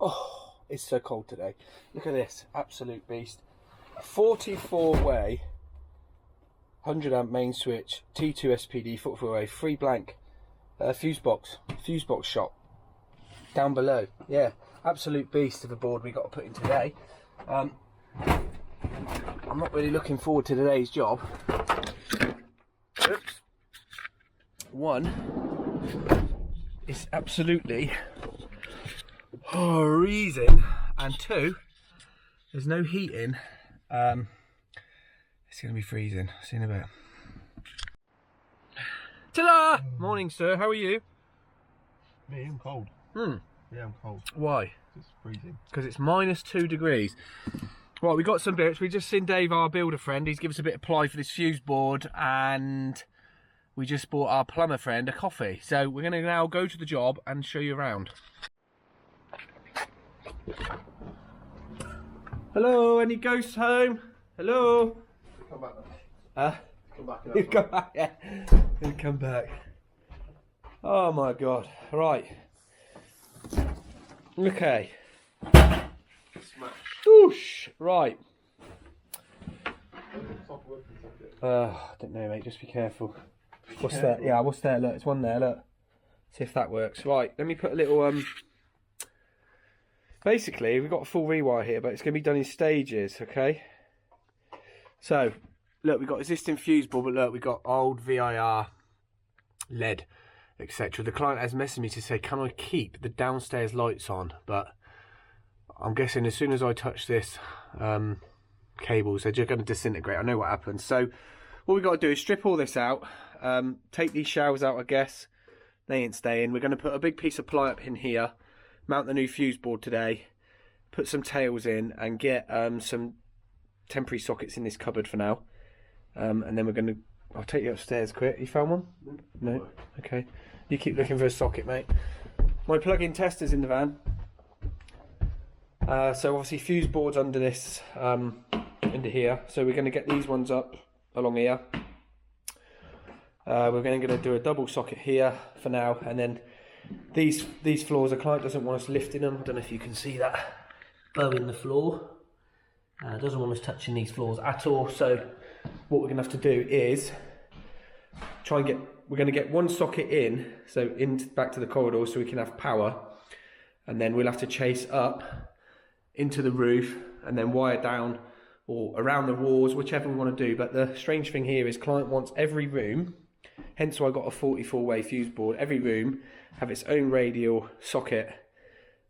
Oh, it's so cold today. Look at this, absolute beast. 44 way, 100 amp main switch, T2 SPD, 44 way, 3 blank, fuse box shop down below. Yeah, absolute beast of a board we got to put in today. I'm not really looking forward to today's job. Oops. One, it's absolutely freezing, and two, there's no heating. It's going to be freezing. See you in a bit. Ta-da! Morning, sir. How are you? Me, I'm cold. Yeah, I'm cold. Why? It's freezing. Because it's -2 degrees. Right, we got some bits. We just seen Dave, our builder friend. He's given us a bit of ply for this fuse board, and we just bought our plumber friend a coffee. So we're going to now go to the job and show you around. Hello, any ghosts home? Hello? Come back. Come back. He'll come back, yeah. He'll come back. Oh my god. Right. Okay. Whoosh. Right. I don't know, mate. Just be careful. What's that? Yeah, what's there? Look, it's one there. Look. See if that works. Right. Let me put a little Basically, we've got a full rewire here, but it's going to be done in stages. Okay. So, look, we've got existing fuse board, but look, we've got old VIR, LED, etc. The client has messaged me to say, can I keep the downstairs lights on? But I'm guessing as soon as I touch this cables, they're just going to disintegrate. I know what happens. So what we've got to do is strip all this out, take these showers out, I guess. They ain't staying. We're going to put a big piece of ply up in here, mount the new fuse board today, put some tails in, and get some temporary sockets in this cupboard for now. And then we're going to... I'll take you upstairs quick. You found one? No? Okay. You keep looking for a socket, mate. My plug-in tester's in the van. So obviously fuse boards under this, into here. So we're going to get these ones up along here. We're going to do a double socket here for now, and then these floors, the client doesn't want us lifting them. I don't know if you can see that bow in the floor. Doesn't want us touching these floors at all. So what we're going to have to do is try and we're going to get one socket in, so back to the corridor, so we can have power, and then we'll have to chase up into the roof and then wire down or around the walls, whichever we want to do. But the strange thing here is client wants every room, hence why I got a 44-way fuse board, every room have its own radial socket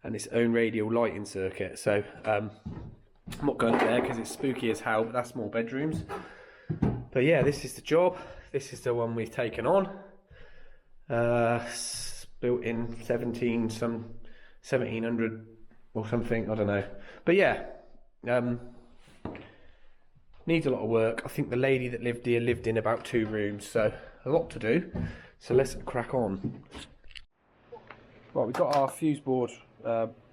and its own radial lighting circuit. So I'm not going up there because it's spooky as hell, but that's more bedrooms. But yeah, this is the job. This is the one we've taken on. Built in 1700 or something, I don't know. But yeah, needs a lot of work. I think the lady that lived here lived in about 2 rooms, so a lot to do. So let's crack on. Right, we've got our fuse board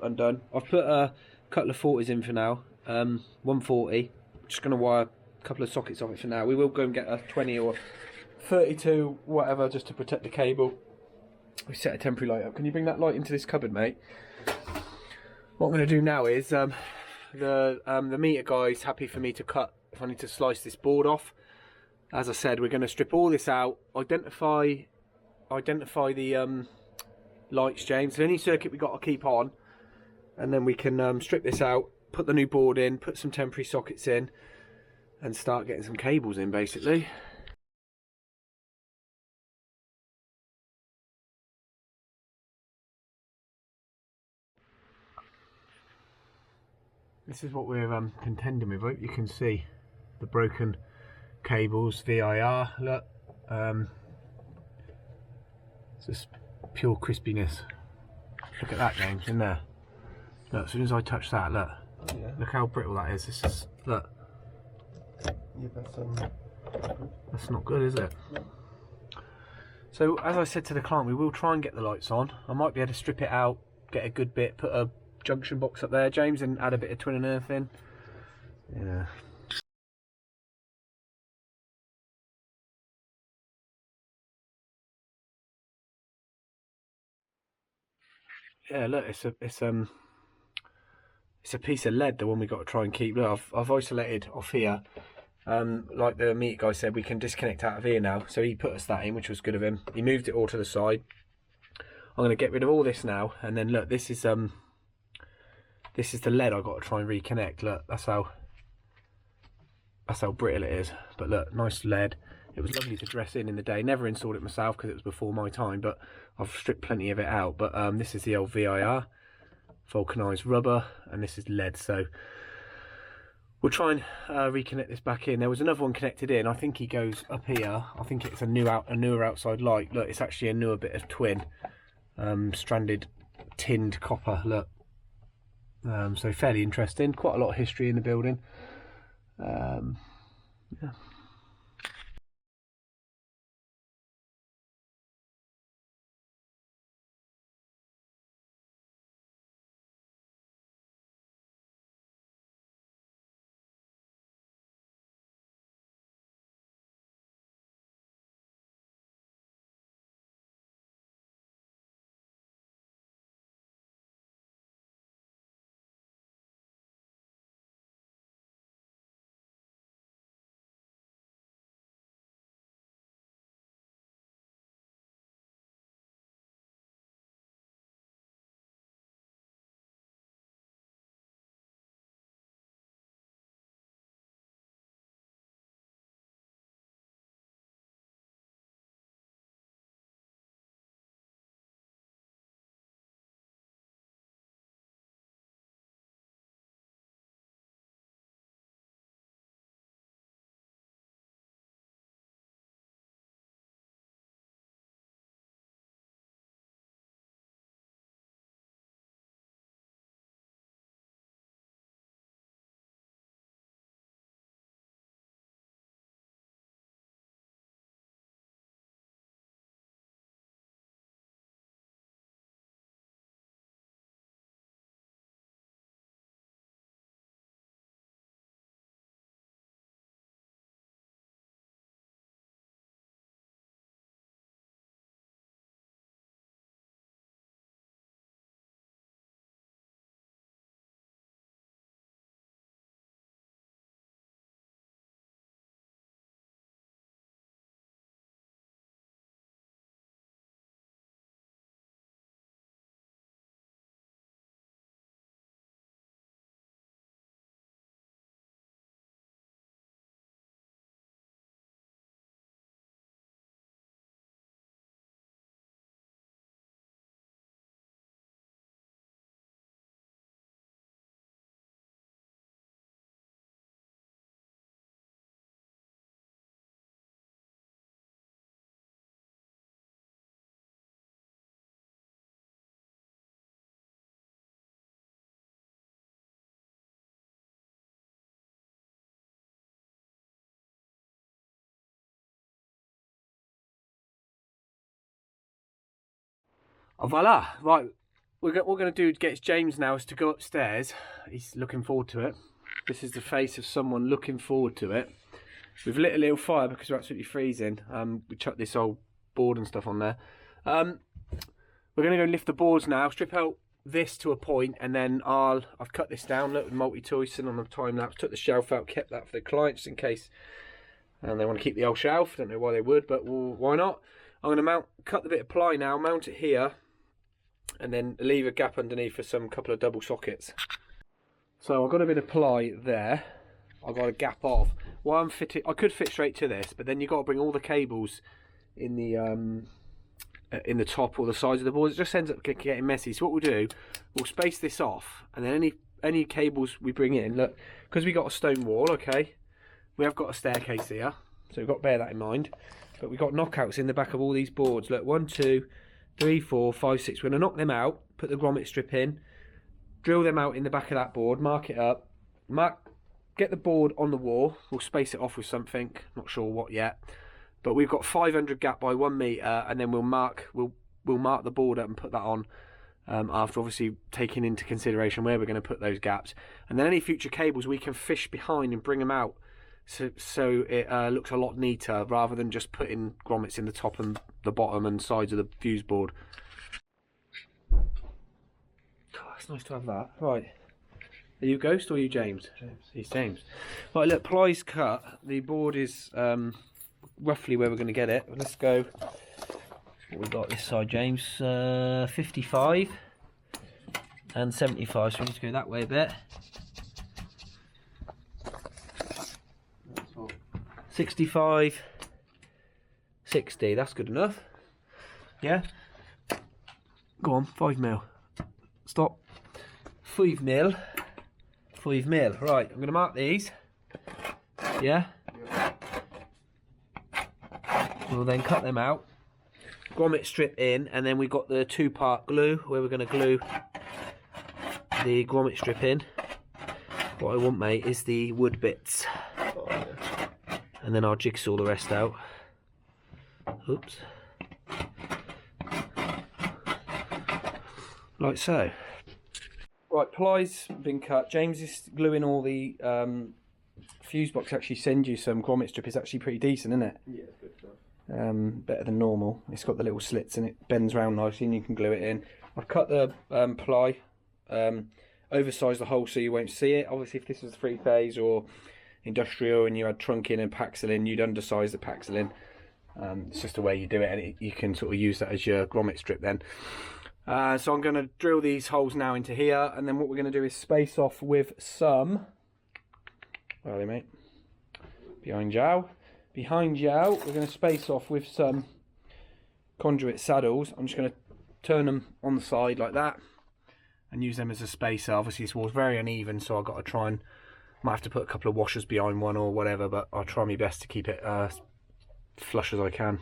undone. I've put a couple of 40s in for now. 140. Just going to wire a couple of sockets off it for now. We will go and get a 20 or 32, whatever, just to protect the cable. We set a temporary light up. Can you bring that light into this cupboard, mate? What I'm going to do now is the meter guy's happy for me to cut if I need to slice this board off. As I said, we're going to strip all this out, identify the lights, James. So any circuit we got to keep on, and then we can strip this out, put the new board in, put some temporary sockets in, and start getting some cables in, basically. This is what we're contending with. Right? You can see the broken cables, VIR. Look, it's just pure crispiness. Look at that, James, in there. Look, as soon as I touch that, look, Oh, yeah. look how brittle that is. This is, look, Yeah, that's not good, is it? So as I said to the client, we will try and get the lights on. I might be able to strip it out, get a good bit, put a junction box up there, James, and add a bit of twin and earth in. Yeah. Yeah, look, it's It's a piece of lead, the one we got to try and keep. Look, I've isolated off here. Like the meat guy said, we can disconnect out of here now. So he put us that in, which was good of him. He moved it all to the side. I'm going to get rid of all this now, and then look, this is the lead I've got to try and reconnect. Look, that's how brittle it is. But look, nice lead. It was lovely to dress in the day. Never installed it myself because it was before my time, but I've stripped plenty of it out. But this is the old VIR, vulcanized rubber, and this is lead. So we'll try and reconnect this back in. There was another one connected in. I think he goes up here. I think it's a newer outside light. Look, it's actually a newer bit of twin. Stranded tinned copper, look. So fairly interesting. Quite a lot of history in the building. Yeah. Oh, voila! Right, what we're going to do to get James now is to go upstairs. He's looking forward to it. This is the face of someone looking forward to it. We've lit a little fire because we're absolutely freezing. We chucked this old board and stuff on there. We're going to go lift the boards now, strip out this to a point, and then I've cut this down. Look, with multi-toy sitting on the time lapse. Took the shelf out, kept that for the clients in case they want to keep the old shelf. Don't know why they would, but why not? I'm going to cut the bit of ply now, mount it here, and then leave a gap underneath for some couple of double sockets. So I've got a bit of ply there. I've got a gap off. While I'm fitting, I could fit straight to this, but then you've got to bring all the cables in the top or the sides of the board. It just ends up getting messy. So what we'll do, we'll space this off, and then any cables we bring in, look, because we got a stone wall, okay, we have got a staircase here, so we've got to bear that in mind. But we've got knockouts in the back of all these boards. Look, 1, 2, 3, 4, 5, 6. We're going to knock them out, put the grommet strip in, drill them out in the back of that board, mark it up, get the board on the wall. We'll space it off with something, not sure what yet. But we've got 500 gap by 1 metre, and then we'll mark the board up and put that on after obviously taking into consideration where we're going to put those gaps. And then any future cables we can fish behind and bring them out so it looks a lot neater rather than just putting grommets in the top and the bottom and sides of the fuse board. Oh, it's nice to have that. Right, Are you Ghost or are you James? James. He's James. Right, look, plies cut. The board is roughly where we're going to get it. Let's go. What we've got this side, James. 55 and 75. So we need to go that way a bit. 65, 60. That's good enough. Yeah. Go on, 5mm. Stop. 5mm. 5mm. Right, I'm going to mark these. Yeah. We'll then cut them out. Grommet strip in, and then we've got the 2-part glue where we're going to glue the grommet strip in. What I want, mate, is the wood bits. And then I'll jigsaw the rest out. Oops. Like so. Right, plies been cut. James is gluing all the fuse box. Actually send you some grommet strip. It's actually pretty decent, isn't it? Yeah, it's good stuff. Better than normal. It's got the little slits and it bends round nicely and you can glue it in. I've cut the ply, oversized the hole so you won't see it. Obviously if this was 3-phase or industrial and you had trunking and paxilin, you'd undersize the paxilin. It's just the way you do it, and you can sort of use that as your grommet strip then. So I'm going to drill these holes now into here, and then what we're going to do is space off with some, where are they, mate? Behind you. Behind you, we're going to space off with some conduit saddles. I'm just going to turn them on the side like that and use them as a spacer. Obviously this wall's very uneven, so I've got to try and, might have to put a couple of washers behind one or whatever, but I'll try my best to keep it flush as I can.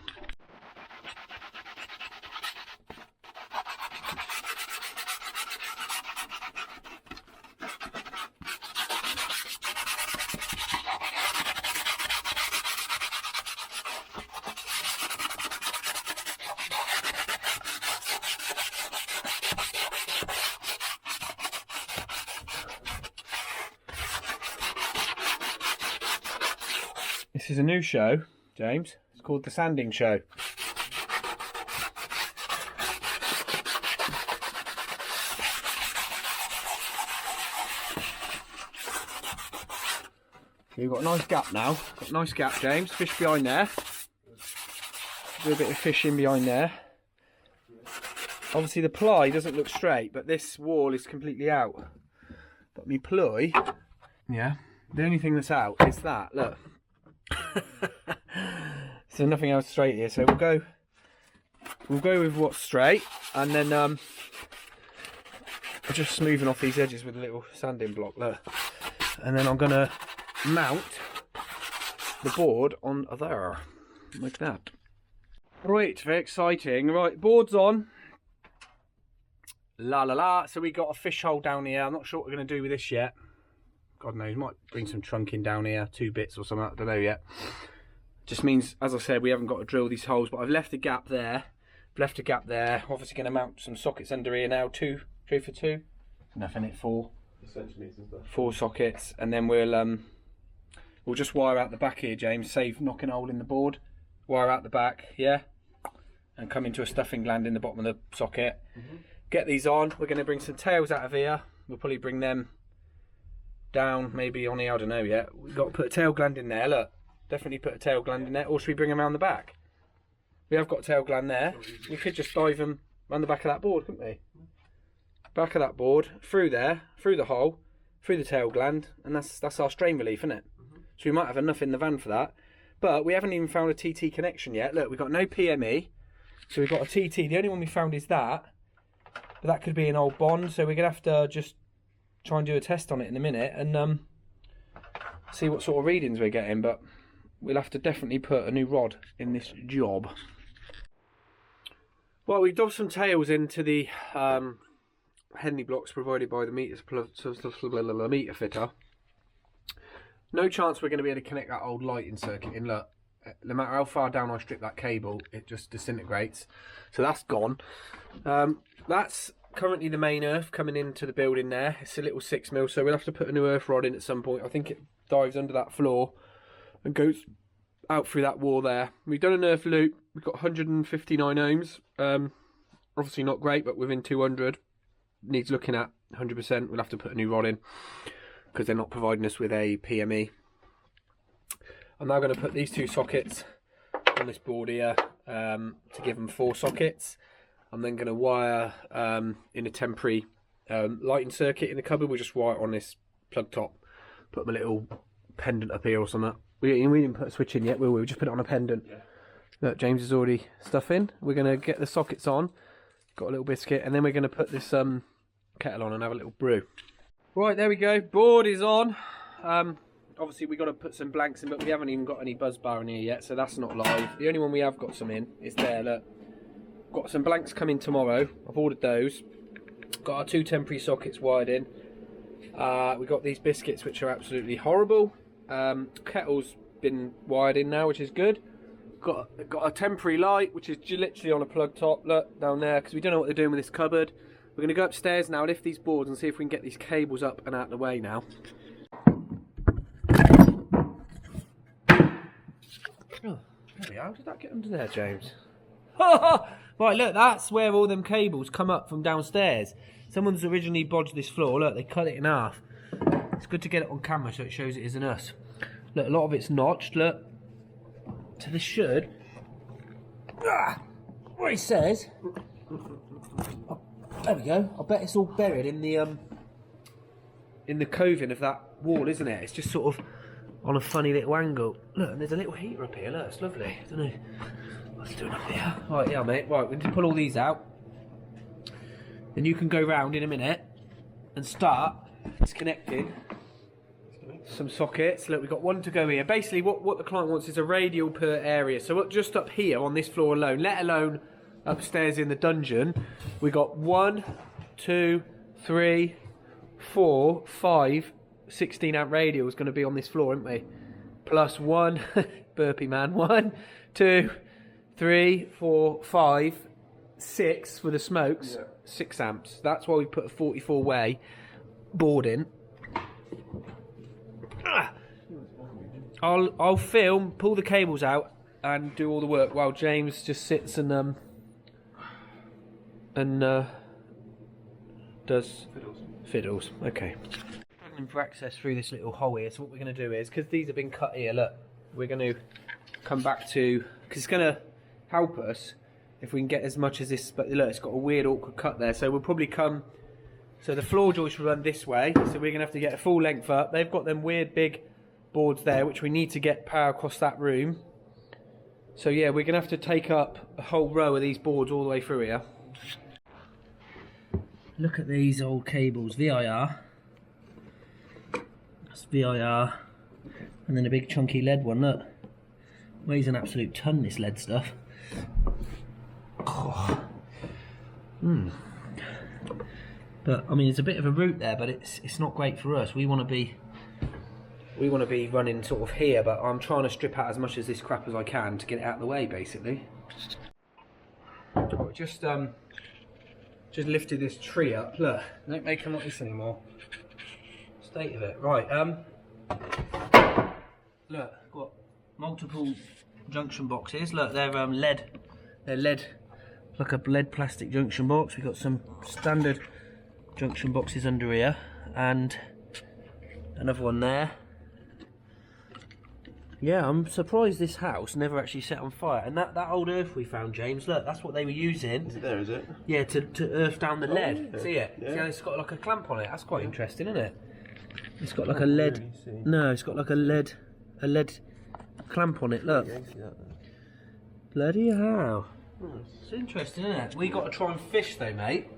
This is a new show, James. It's called The Sanding Show. You've got a nice gap now. Got a nice gap, James. Fish behind there. Do a bit of fishing behind there. Obviously the ply doesn't look straight, but this wall is completely out. But me ply, yeah, the only thing that's out is that, look. So nothing else straight here, so we'll go with what's straight, and then I'm just smoothing off these edges with a little sanding block, look. And then I'm gonna mount the board on there like that. Right, very exciting. Right, board's on. La la la. So we got a fish hole down here. I'm not sure what we're gonna do with this yet. God knows, might bring some trunking down here, 2 bits or something, I don't know yet. Just means, as I said, we haven't got to drill these holes, but I've left a gap there. Left a gap there. Obviously going to mount some sockets under here now, 3 for 2. Nothing at 4. Essentially, 4 sockets, and then we'll just wire out the back here, James. Save knocking a hole in the board. Wire out the back, yeah, and come into a stuffing gland in the bottom of the socket. Get these on. We're going to bring some tails out of here. We'll probably bring them down, maybe on here, I don't know yet. We've got to put a tail gland in there, look. Definitely put a tail gland in there. Or should we bring them around the back? We have got a tail gland there. We could just dive them around the back of that board, couldn't we? Back of that board, through there, through the hole, through the tail gland, and that's our strain relief, isn't it? So we might have enough in the van for that. But we haven't even found a TT connection yet. Look, we've got no PME. So we've got a TT. The only one we found is that. But that could be an old bond, so we're going to have to just try and do a test on it in a minute and see what sort of readings we're getting, but we'll have to definitely put a new rod in this job. Well, we've dove some tails into the Henley blocks provided by the meter fitter. No chance we're going to be able to connect that old lighting circuit in. Look, no matter how far down I strip that cable, it just disintegrates. So that's gone. That's currently the main earth coming into the building there. It's a little 6mm, so we'll have to put a new earth rod in at some point. I think it dives under that floor and goes out through that wall there. We've done an earth loop. We've got 159 ohms. Obviously not great, but within 200. Needs looking at 100%. We'll have to put a new rod in because they're not providing us with a PME. I'm now going to put these 2 sockets on this board here to give them 4 sockets. I'm then going to wire in a temporary lighting circuit in the cupboard. We'll just wire it on this plug top. Put my little pendant up here or something. We didn't put a switch in yet, will we? We just put it on a pendant. Yeah. Look, James is already stuff in. We're going to get the sockets on. Got a little biscuit, and then we're going to put this kettle on and have a little brew. Right, there we go. Board is on. Obviously, we got to put some blanks in, but we haven't even got any buzz bar in here yet, so that's not live. The only one we have got some in is there. Look, got some blanks coming tomorrow. I've ordered those. Got our 2 temporary sockets wired in. We got these biscuits, which are absolutely horrible. Kettle's been wired in now, which is good. Got a temporary light, which is literally on a plug top. Look down there, because we don't know what they're doing with this cupboard. We're going to go upstairs now, lift these boards, and see if we can get these cables up and out of the way now. Oh, there we are. How did that get under there, James? Right, look, that's where all them cables come up from downstairs. Someone's originally bodged this floor. Look, they cut it in half. It's good to get it on camera so it shows it isn't us. Look, a lot of it's notched, look. So this should... what it says... Oh, there we go. I bet it's all buried in the coving of that wall, isn't it? It's just sort of on a funny little angle. Look, and there's a little heater up here. Look, it's lovely. I don't know what's doing up here. Right, yeah, mate. Right, we need to pull all these out. Then you can go round in a minute and start disconnecting some sockets. Look, we've got 1 to go here. Basically, what the client wants is a radial per area. So just up here on this floor alone, let alone upstairs in the dungeon, we got 1, 2, 3, 4, 5, 16 amp radial is going to be on this floor, isn't we? Plus 1, burpee man, 1, 2, 3, 4, 5, 6 for the smokes, yeah. 6 amps. That's why we put a 44 way board in. I'll film, pull the cables out, and do all the work while James just sits and does fiddles. Okay. Struggling for access through this little hole here. So what we're going to do is, because these have been cut here, look, we're going to come back to, because it's going to help us if we can get as much as this. But look, it's got a weird awkward cut there. So we'll probably come. So the floor joist will run this way. So we're going to have to get a full length up. They've got them weird big boards there, which we need to get power across that room. So yeah, we're going to have to take up a whole row of these boards all the way through here. Look at these old cables, VIR. That's VIR. And then a big chunky lead one, look. Weighs an absolute ton, this lead stuff. Oh. But I mean, it's a bit of a route there, but it's not great for us. We want to be running sort of here, but I'm trying to strip out as much of this crap as I can to get it out of the way, basically. Oh, just lifted this tree up. Look, don't make them like this anymore. State of it. Right. Look, got multiple junction boxes. Look, they're lead. They're lead, like a lead plastic junction box. We've got some standard junction boxes under here, and another one there. Yeah, I'm surprised this house never actually set on fire. And that old earth we found, James, look, that's what they were using. Is it there, is it? Yeah, to earth down the lead. Yeah. See it? Yeah. See how it's got like a clamp on it? That's quite interesting, isn't it? It's got like a lead... Really no, it's got like a lead clamp on it, look. Yeah, I see that then. Bloody hell. It's interesting, isn't it? We got to try and fish though, mate.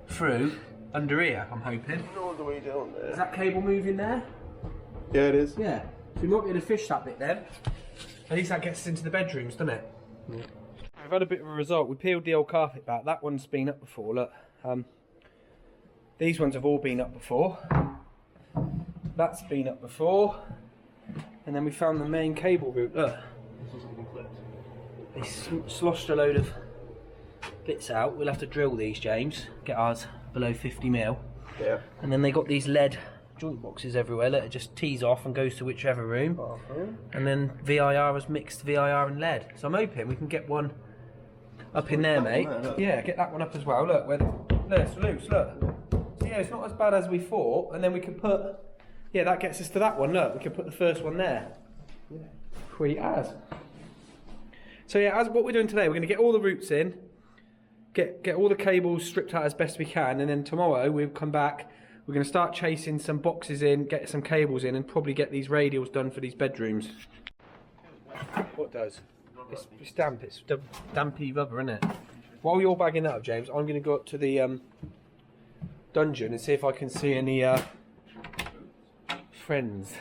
Through, under here, I'm hoping. All the way down there. Is that cable moving there? Yeah, it is. Yeah. So we might be able to fish that bit then. At least that gets us into the bedrooms, doesn't it? Yeah. We've had a bit of a result. We peeled the old carpet back. That one's been up before, look. These ones have all been up before. That's been up before. And then we found the main cable route, look. They sloshed a load of bits out. We'll have to drill these, James. Get ours below 50 mil. Yeah. And then they got these lead joint boxes everywhere. Let it just tees off and goes to whichever room. And then VIR has mixed VIR and lead. So I'm hoping we can get one up in there, mate. Yeah, get that one up as well. Look, where Look, it's loose, look. So yeah, it's not as bad as we thought, and then we can put, yeah, that gets us to that one, look, we can put the first one there. Yeah. Sweet as. So yeah, as what we're doing today, we're going to get all the roots in, get all the cables stripped out as best we can, and then tomorrow we'll come back, we're going to start chasing some boxes in, get some cables in, and probably get these radials done for these bedrooms. What does? It's damp, it's dampy rubber, isn't it? While you're bagging that up, James, I'm going to go up to the dungeon and see if I can see any friends.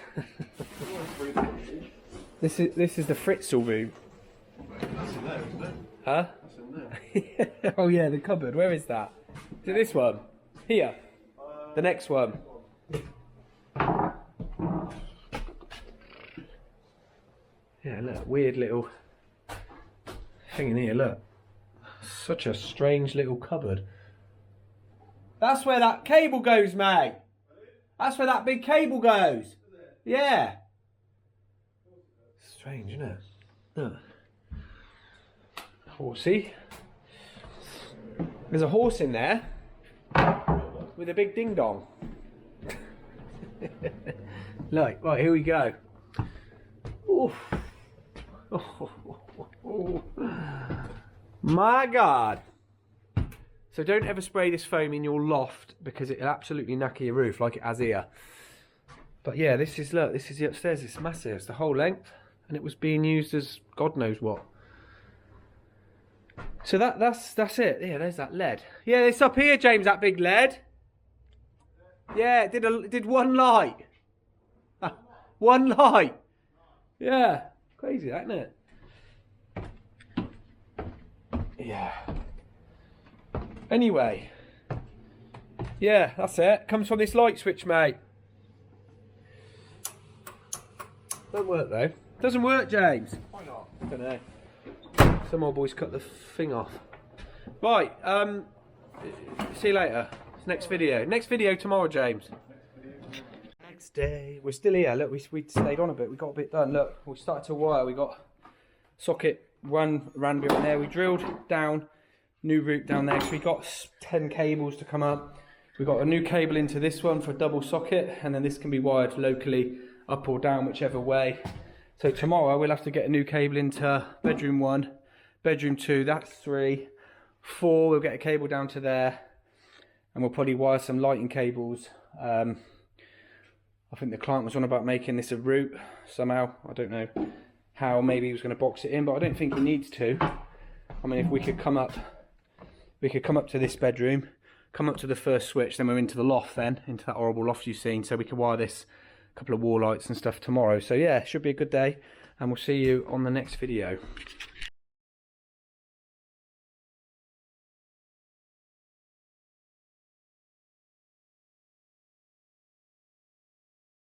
This is the Fritzl room. That's in there, isn't it? Huh? That's in there. Oh yeah, the cupboard. Where is that? Is it this one? Here. The next one. Yeah, look, weird little thing in here, look. Such a strange little cupboard. That's where that cable goes, mate. That's where that big cable goes. Yeah. Strange, isn't it? Look. Horsey. There's a horse in there with a big ding dong. Look, right, here we go. Oof. Oh, my God. So don't ever spray this foam in your loft because it'll absolutely knacker your roof like it has here. But yeah, this is, look, this is the upstairs. It's massive. It's the whole length, and it was being used as God knows what. So that's it. Yeah, there's that lead. Yeah, it's up here, James. That big lead. Yeah, it did one light. One light. Yeah, crazy, that, isn't it? Yeah. Anyway. Yeah, that's it. Comes from this light switch, mate. Don't work though. Doesn't work, James. Why not? I don't know. Some old boys cut the thing off. Right, see you later. Next video. Next video tomorrow, James. Next day. We're still here. Look, we stayed on a bit. We got a bit done. Look, we started to wire. We got socket one ran bit in there. We drilled down, new route down there. So we got 10 cables to come up. We got a new cable into this one for a double socket, and then this can be wired locally up or down, whichever way. So tomorrow we'll have to get a new cable into bedroom 1, bedroom 2, that's 3, 4, we'll get a cable down to there, and we'll probably wire some lighting cables. I think the client was on about making this a route somehow. I don't know how, maybe he was going to box it in, but I don't think he needs to. I mean, if we could come up to this bedroom, come up to the first switch, then we're into the loft then, into that horrible loft you've seen, so we can wire this couple of wall lights and stuff tomorrow. So yeah, should be a good day, and we'll see you on the next video.